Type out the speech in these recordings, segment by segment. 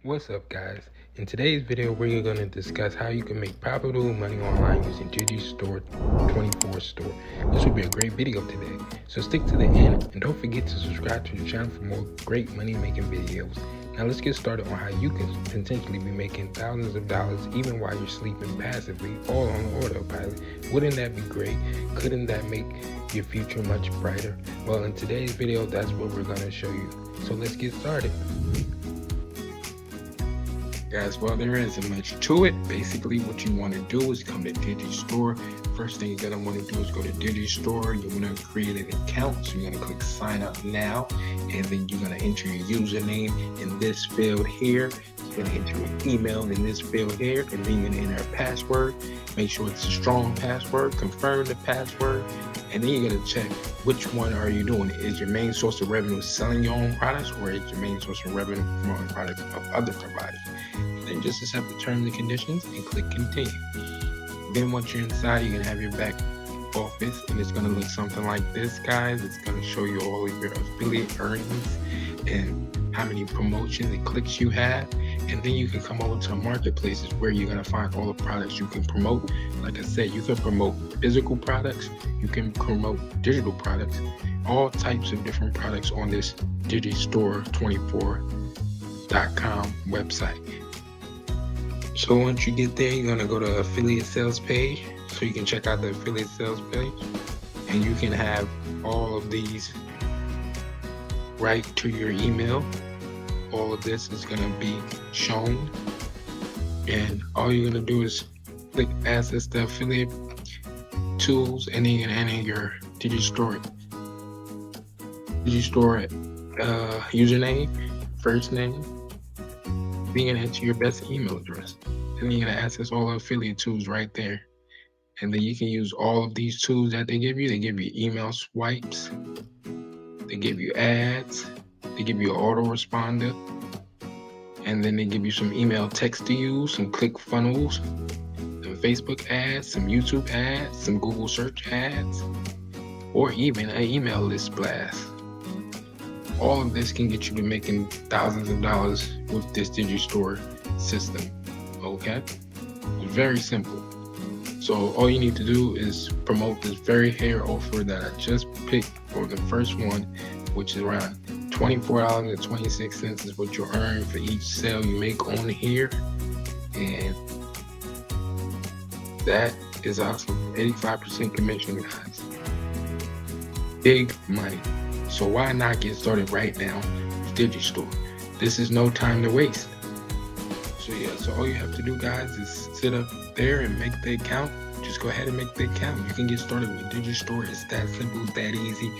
What's up, guys? In today's video we're going to discuss how you can make profitable money online using Digistore24 store. This will be a great video today, so stick to the end and don't forget to subscribe to the channel for more great money making videos. Now let's get started on how you can potentially be making thousands of dollars even while you're sleeping passively, all on autopilot. Wouldn't that be great? Couldn't that make your future much brighter? Well, in today's video that's what we're going to show you, so let's get started. Guys, well, there isn't much to it. Basically what you want to do is come to Digistore. First thing you're going to want to do is go to Digistore. You're going to create an account, so you're going to click sign up now, and then you're going to enter your username in this field here. You're going to enter your email in this field here, and then you're going to enter a password. Make sure it's a strong password, confirm the password, and then you're going to check which one are you doing. Is your main source of revenue selling your own products, or is your main source of revenue promoting products of other providers? Then just accept the terms and conditions and click continue. Then once you're inside, you're gonna have your back office, and it's gonna look something like this, guys. It's gonna show you all of your affiliate earnings and how many promotions and clicks you have. And then you can come over to marketplaces where you're gonna find all the products you can promote. Like I said, you can promote physical products, you can promote digital products, all types of different products on this Digistore24.com website. So once you get there, you're gonna go to affiliate sales page, so you can check out the affiliate sales page, and you can have all of these right to your email. All of this is gonna be shown, and all you're gonna do is click access the affiliate tools, and then you're gonna enter your Digistore username, first name. Then you're gonna enter your best email address. And then you're gonna access all the affiliate tools right there. And then you can use all of these tools that they give you. They give you email swipes, they give you ads, they give you an autoresponder, and then they give you some email text to use, some click funnels, some Facebook ads, some YouTube ads, some Google search ads, or even an email list blast. All of this can get you to making thousands of dollars with this Digistore system, okay? It's very simple. So all you need to do is promote this very hair offer that I just picked for the first one, which is around $24.26 is what you earn for each sale you make on here. And that is awesome. 85% commission, guys. Big money. So why not get started right now with Digistore? This is no time to waste. So yeah, so all you have to do, guys, is sit up there and make the account. Just go ahead and make the account. You can get started with Digistore. It's that simple, that easy.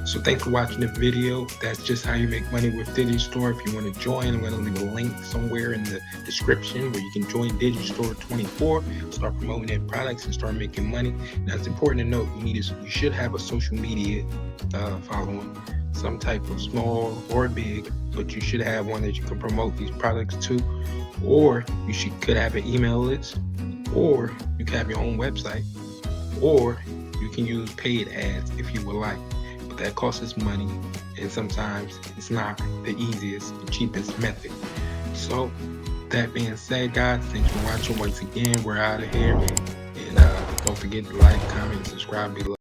So thanks for watching the video. That's just how you make money with Digistore. If you want to join, I'm going to leave a link somewhere in the description where you can join Digistore24, start promoting their products and start making money. Now it's important to note you should have a social media following, some type of small or big, but you should have one that you can promote these products to, or you could have an email list, or you can have your own website, or you can use paid ads if you would like. But that costs money, and sometimes it's not the easiest, the cheapest method. So that being said, guys, thanks for watching. Once again, we're out of here, and don't forget to like, comment, and subscribe below.